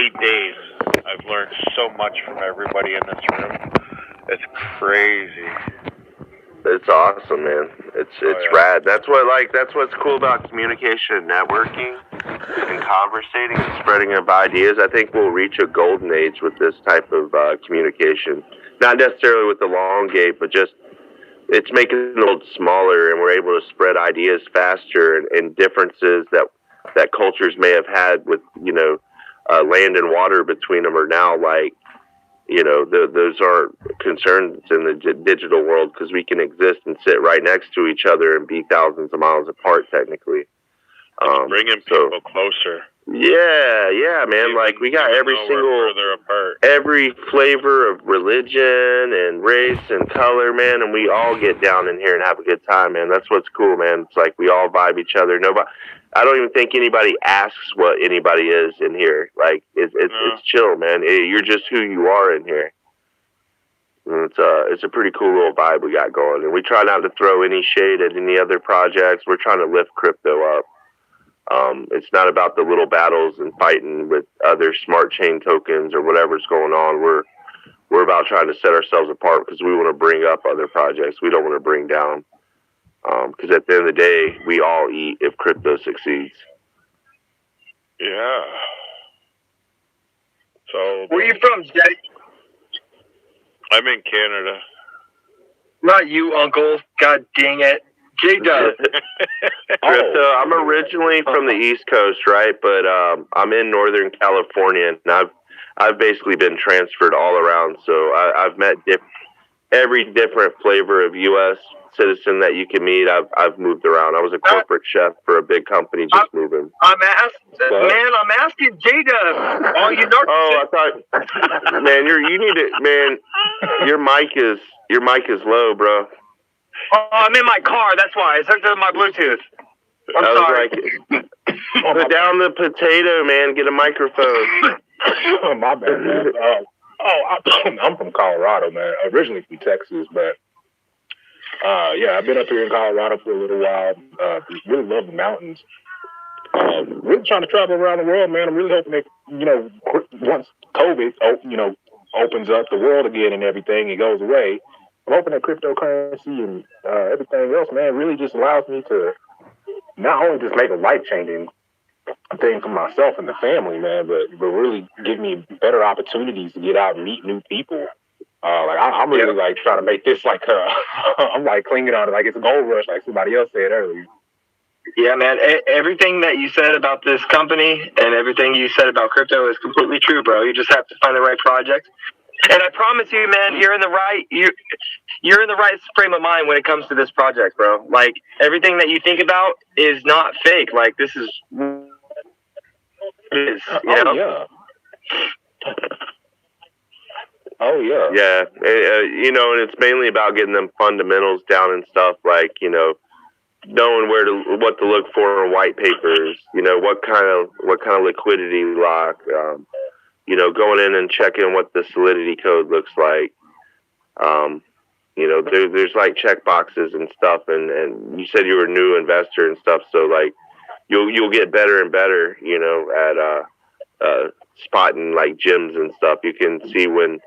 8 days, I've learned so much from everybody in this room. It's crazy. It's awesome, man. It's rad. That's what's cool about communication and networking and conversating and spreading of ideas. I think we'll reach a golden age with this type of communication. Not necessarily with the Elongate, but just it's making the world smaller, and we're able to spread ideas faster and differences that cultures may have had with land and water between them are now like. Those aren't concerns in the digital world because we can exist and sit right next to each other and be thousands of miles apart, technically. It's bringing people closer. Yeah, man. Like we got every flavor of religion and race and color, man, and we all get down in here and have a good time, man. That's what's cool, man. It's like we all vibe each other. I don't even think anybody asks what anybody is in here. Like it's chill, man. You're just who you are in here. And it's a pretty cool little vibe we got going, and we try not to throw any shade at any other projects. We're trying to lift crypto up. It's not about the little battles and fighting with other smart chain tokens or whatever's going on. We're about trying to set ourselves apart because we want to bring up other projects. We don't want to bring down. Because at the end of the day, we all eat if crypto succeeds. Yeah. So where are you from, Jay? I'm in Canada. Not you, Uncle. God dang it. J-Dub. Crypto. I'm originally from the East Coast, right? But I'm in Northern California, and I've basically been transferred all around. So I've met every different flavor of U.S. citizen that you can meet. I've moved around. I was a corporate chef for a big company just moving. I'm asking J-Dub. All you know. Oh, I thought, man, you need it, man. Your mic is low, bro. Oh, I'm in my car. That's why it's hooked up to my Bluetooth. I'm sorry. Put down the potato, man. Get a microphone. Oh, my bad, man. I'm from Colorado, man. Originally from Texas, but I've been up here in Colorado for a little while. Really love the mountains. Really trying to travel around the world, man. I'm really hoping that once COVID, opens up the world again and everything, it goes away. I'm hoping that cryptocurrency and everything else, man, really just allows me to not only just make a life-changing thing for myself and the family, man, but really give me better opportunities to get out and meet new people. I'm really like trying to make this like I'm like clinging on it like it's a gold rush, like somebody else said earlier. Yeah, man. Everything that you said about this company and everything you said about crypto is completely true, bro. You just have to find the right project. And I promise you, man, you're in the right frame of mind when it comes to this project, bro. Like everything that you think about is not fake. Like this is it is. Yeah. Oh yeah. Yeah. And it's mainly about getting them fundamentals down and stuff like, knowing what to look for in white papers, what kind of liquidity lock, going in and checking what the solidity code looks like. There's like check boxes and stuff, and you said you were a new investor and stuff, so like you'll get better and better, at spotting like gems and stuff. You can see when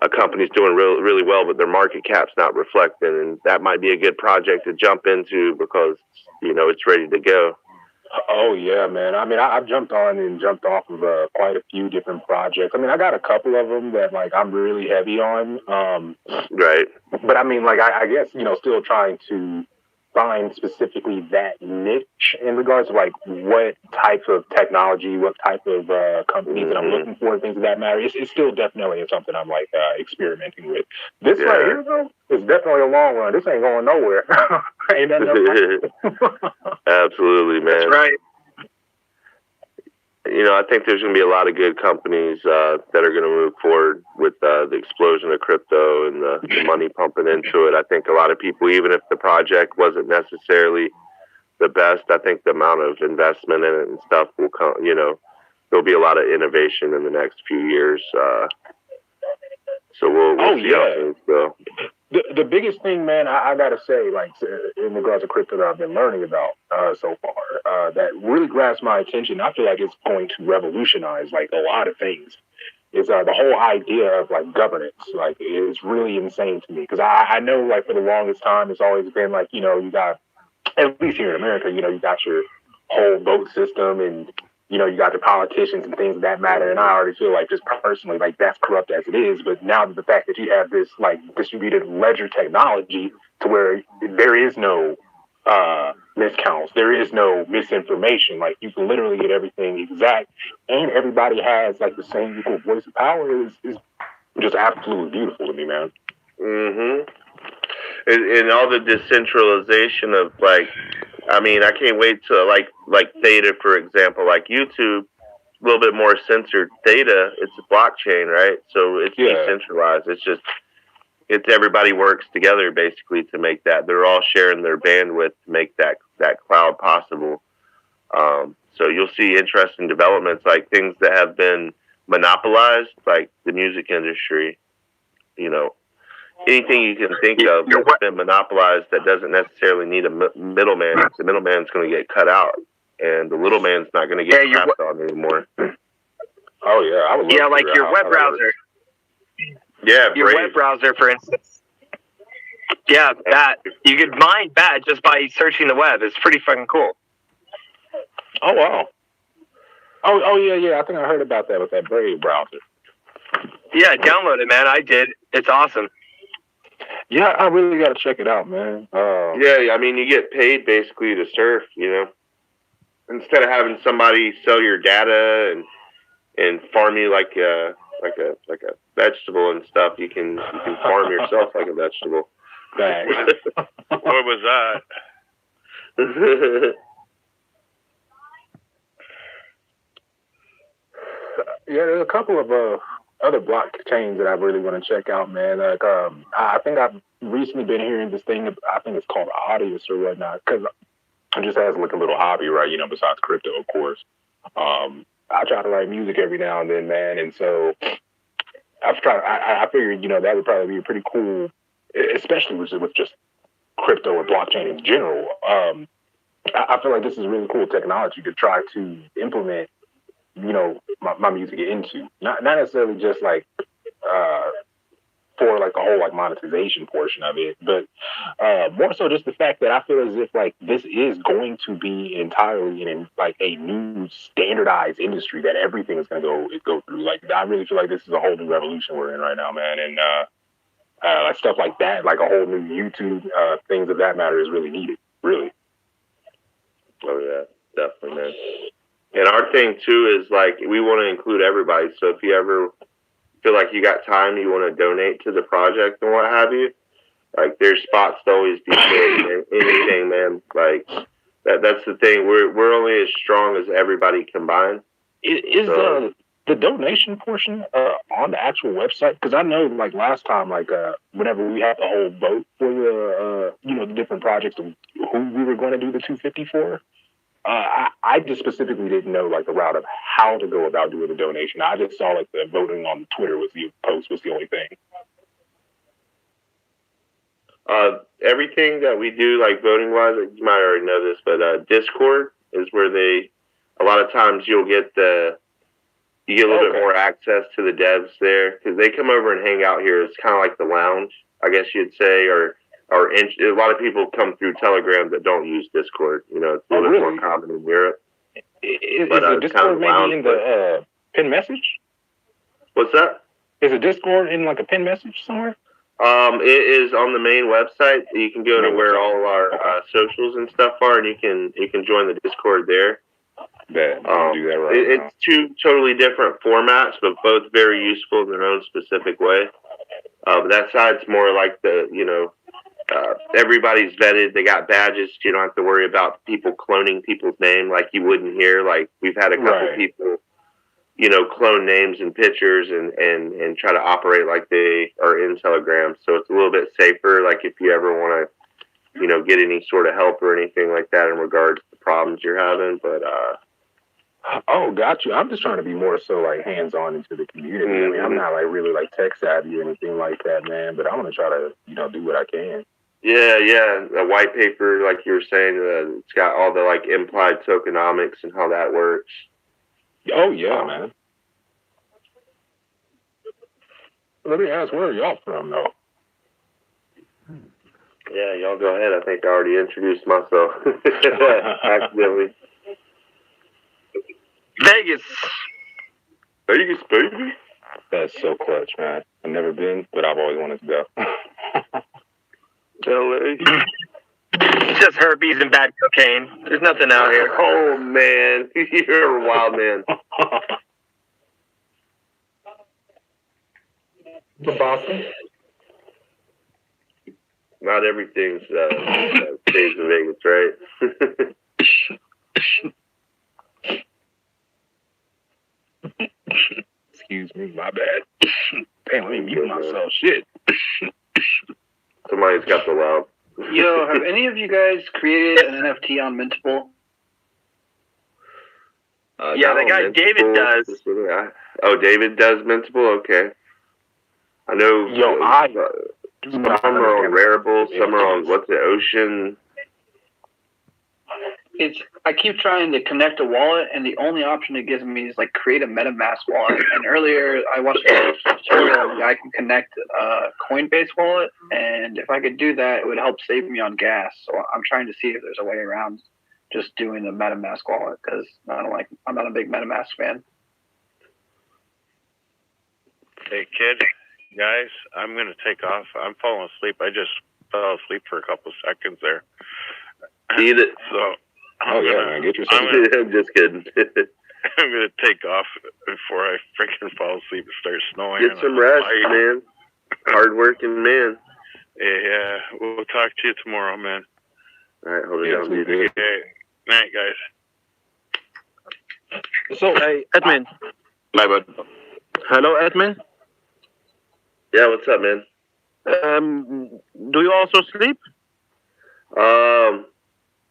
a company's doing really well, but their market cap's not reflecting, and that might be a good project to jump into because it's ready to go. Oh yeah, man. I mean, I've jumped on and jumped off of quite a few different projects. I mean, I got a couple of them that like I'm really heavy on. Right. But I mean, like I guess still trying to find specifically that niche in regards to like what type of technology, what type of companies that I'm looking for, and things of that matter. It's still definitely something I'm like experimenting with. This right here though is definitely a long run. This ain't going nowhere. Ain't that Absolutely, man. That's right. I think there's going to be a lot of good companies that are going to move forward with the explosion of crypto and the money pumping into it. I think a lot of people, even if the project wasn't necessarily the best, I think the amount of investment in it and stuff will come, there'll be a lot of innovation in the next few years. So we'll see how things go. The biggest thing, man, I gotta say, like in regards to crypto that I've been learning about so far, that really grabs my attention. I feel like it's going to revolutionize like a lot of things. Is the whole idea of like governance, like is really insane to me because I know like for the longest time it's always been like you got at least here in America you got your whole vote system and you got the politicians and things of that matter. And I already feel like just personally, like that's corrupt as it is. But now the fact that you have this like distributed ledger technology to where there is no miscounts, there is no misinformation. Like you can literally get everything exact, and everybody has like the same equal voice of power is just absolutely beautiful to me, man. Mm-hmm. And all the decentralization of like, I mean, I can't wait to like Theta, for example, like YouTube, a little bit more censored. Theta, it's a blockchain, right? So it's decentralized. It's everybody works together basically to make that. They're all sharing their bandwidth to make that cloud possible. So you'll see interesting developments, like things that have been monopolized, like the music industry, anything you can think of that's been monopolized that doesn't necessarily need a middleman. The middleman's going to get cut out, and the little man's not going to get crapped on anymore. Oh yeah, I would love like your web browser. Yeah, your web browser, for instance. Yeah, that you could mine that just by searching the web. It's pretty fucking cool. Oh wow. Oh yeah. I think I heard about that with that Brave browser. Yeah, download it, man. I did. It's awesome. Yeah, I really got to check it out, man. Yeah, I mean, you get paid basically to surf, instead of having somebody sell your data and farm you like a vegetable and stuff. You can farm yourself like a vegetable. What was that? Yeah, there's a couple of other blockchains that I really want to check out, man. Like, I think I've recently been hearing this thing. I think it's called Audius or whatnot, because it just has like a little hobby, right? Besides crypto, of course. I try to write music every now and then, man, and so I figured, that would probably be pretty cool, especially with just crypto or blockchain in general. I feel like this is really cool technology to try to implement my music into, not necessarily just like for like the whole like monetization portion of it, but more so just the fact that I feel as if like this is going to be entirely in like a new standardized industry that everything is going to go through. Like I really feel like this is a whole new revolution we're in right now, man, and like stuff like that, like a whole new YouTube things of that matter is really needed, really. Oh yeah, definitely, man. And our thing too is like we want to include everybody. So if you ever feel like you got time, you want to donate to the project and what have you, like there's spots to always be filled. Anything, man. Like that's the thing. We're only as strong as everybody combined. Is the donation portion on the actual website? Because I know like last time, like whenever we had the whole vote for the the different projects of who we were going to do the 250 for. I just specifically didn't know like the route of how to go about doing the donation. I just saw like the voting on Twitter was the only thing. Everything that we do, like voting wise, you might already know this, but Discord is where a lot of times you get a little bit more access to the devs there because they come over and hang out here. It's kind of like the lounge, I guess you'd say, or a lot of people come through Telegram that don't use Discord. It's a little bit more common in Europe. Is the Discord maybe in the pin message? What's that? Is a Discord in like a pin message somewhere? It is on the main website. You can go to where all our socials and stuff are, and you can join the Discord there. Do that right it's two totally different formats, but both very useful in their own specific way. But that side's more like everybody's vetted. They got badges. You don't have to worry about people cloning people's name like you wouldn't hear. Like we've had a couple people, clone names and pictures and try to operate like they are in Telegram. So it's a little bit safer. Like if you ever want to, get any sort of help or anything like that in regards to the problems you're having. But Oh, got you. I'm just trying to be more so like hands on into the community. I mean, I'm not like really like tech savvy or anything like that, man. But I'm gonna try to, do what I can. Yeah. A white paper, like you were saying, it's got all the like implied tokenomics and how that works. Oh yeah, man. Let me ask, where are y'all from, though? Yeah, y'all go ahead. I think I already introduced myself accidentally. Vegas. Vegas, baby. That's so clutch, man. I've never been, but I've always wanted to go. LA. Just herpes and bad cocaine. There's nothing out here. Oh man, you're a wild man. Boston. Not everything's stays in Vegas, right? Excuse me, my bad. Damn, let me mute myself. Shit. Somebody's got the loud. Yo, have any of you guys created an NFT on Mintable? Yeah, the guy David does. Oh, David does Mintable? Okay. I know. Some are on Rarible, some are on, what's it, Ocean? I keep trying to connect a wallet, and the only option it gives me is like create a MetaMask wallet. And earlier I watched a tutorial I can connect a Coinbase wallet, and if I could do that, it would help save me on gas. So I'm trying to see if there's a way around just doing the MetaMask wallet, because I'm not a big MetaMask fan. Hey, kid, guys, I'm going to take off. I'm falling asleep. I just fell asleep for a couple seconds there. Eat it. So, man, get yourself. I'm just kidding. I'm going to take off before I freaking fall asleep and start snowing. Get some rest, man. Hard-working man. Yeah, we'll talk to you tomorrow, man. All right, hold it down, dude. Okay. Night, guys. So, hey, Edmund. Bye, bud. Hello, Edmund. Yeah, what's up, man? Do you also sleep?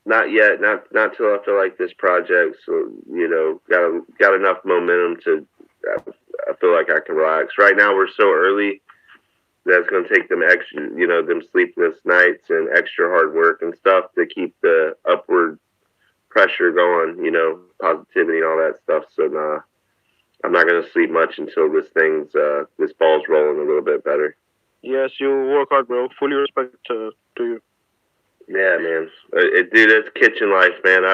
Not yet. Not till after like this project. So got enough momentum to. I feel like I can relax. Right now, we're so early that it's going to take them extra, them sleepless nights and extra hard work and stuff to keep the upward pressure going. Positivity and all that stuff. So nah, I'm not going to sleep much until this ball's rolling a little bit better. Yes, you work hard, bro. Fully respect to you. Yeah, man. Dude, it's kitchen life, man.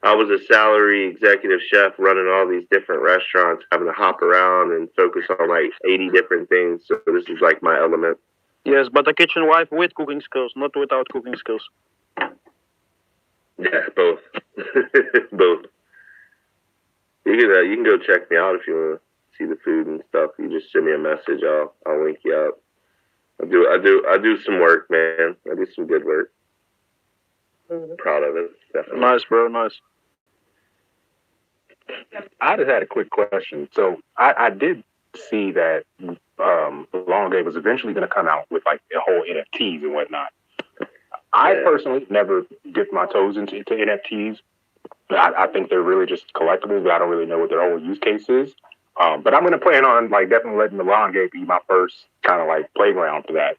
I was a salary executive chef running all these different restaurants, having to hop around and focus on like 80 different things. So this is like my element. Yes, but a kitchen wife with cooking skills, not without cooking skills. Yeah, both. Both. You can go check me out if you want to see the food and stuff. You just send me a message. I'll link you out. I do some work, man. I do some good work. Proud of it, definitely. Nice, bro. Nice. I just had a quick question. So I did see that Elongate was eventually going to come out with like a whole NFTs and whatnot. I personally never dipped my toes into NFTs. I think they're really just collectibles, but I don't really know what their whole use case is. But I'm going to plan on like definitely letting Elongate be my first kind of like playground for that.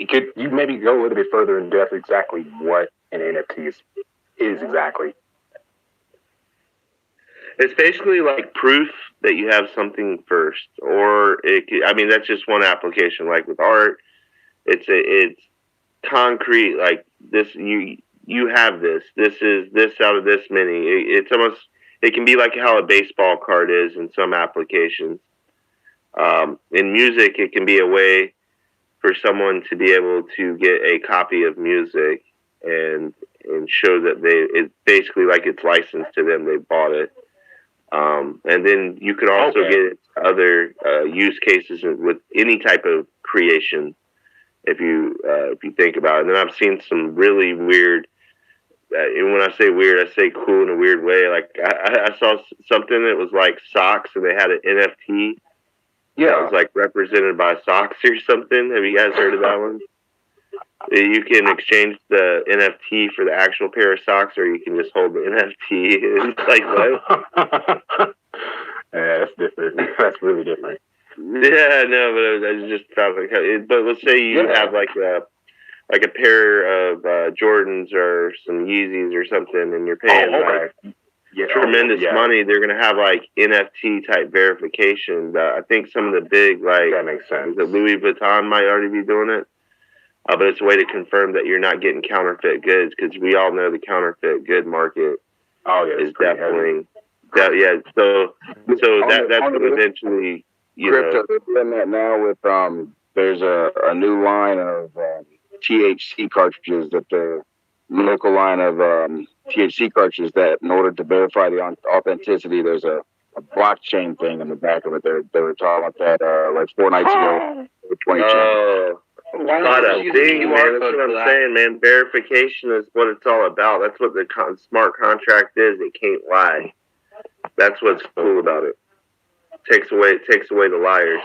Could you maybe go a little bit further in depth exactly what an NFT is exactly? It's basically like proof that you have something first, or that's just one application. Like with art, it's concrete. Like this, you have this. This is this out of this many. It's almost, it can be like how a baseball card is in some applications. In music, it can be a way for someone to be able to get a copy of music and show that it's basically like it's licensed to them, they bought it. And then you could also get other use cases with any type of creation, if you think about it. And then I've seen some really weird, and when I say weird, I say cool in a weird way. Like I saw something that was like socks, and they had an NFT. Yeah, it was like represented by socks or something. Have you guys heard of that one? You can exchange the NFT for the actual pair of socks, or you can just hold the NFT. It's like what? Yeah, that's different. That's really different. Yeah, no, but I just thought like, but let's say you have like a pair of Jordans or some Yeezys or something, and you're paying tremendous money. They're gonna have like NFT type verification. I think some of the big that makes sense. The Louis Vuitton might already be doing it, but it's a way to confirm that you're not getting counterfeit goods, because we all know the counterfeit good market is definitely that. Yeah, so that's what eventually. Crypto doing that now with there's a new line of THC cartridges, that the local line of THC cartridges, that in order to verify the authenticity, there's a blockchain thing in the back of it. They were talking about that like 4 nights ago. Why not just use a QR That's code what for I'm that? saying, man. Verification is what it's all about. That's what the smart contract is. It can't lie. That's what's cool about it. Takes away the liars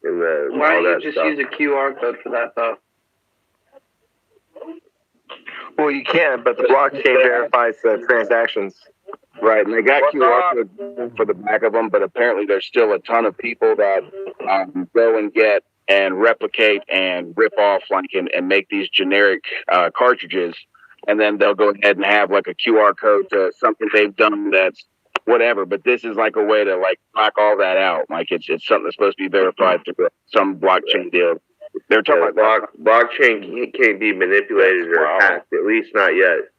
and the Why all don't you that just stuff. use a QR code for that though? Well, you can, but the blockchain verifies the transactions. Right, and they got QR codes for the back of them, but apparently there's still a ton of people that go and get and replicate and rip off and make these generic cartridges, and then they'll go ahead and have like a QR code to something they've done that's whatever. But this is like a way to like knock all that out. Like it's something that's supposed to be verified through some blockchain deal. They're talking about blockchain can't be manipulated or hacked, at least not yet.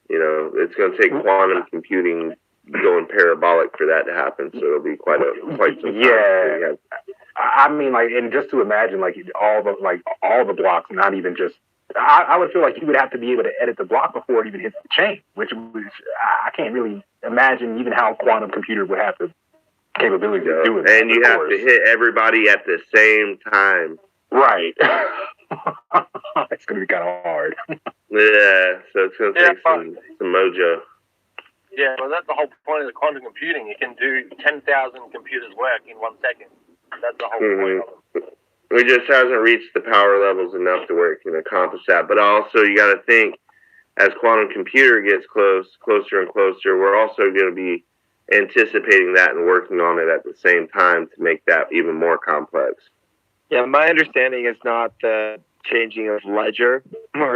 You know, it's going to take quantum computing going parabolic for that to happen. So it'll be quite some time. Yeah. I mean, like, and just to imagine, like, all the blocks, not even just. I would feel like you would have to be able to edit the block before it even hits the chain, which I can't really imagine even how a quantum computer would have the capability to do it. And you have to hit everybody at the same time. Right. It's going to be kind of hard. Yeah, so it's going to take some mojo. Yeah, well, that's the whole point of the quantum computing. It can do 10,000 computers work in 1 second. That's the whole point of it. It just hasn't reached the power levels enough to where it can accomplish that. But also, you got to think, as quantum computer gets closer and closer, we're also going to be anticipating that and working on it at the same time to make that even more complex. Yeah, my understanding is not the changing of ledger or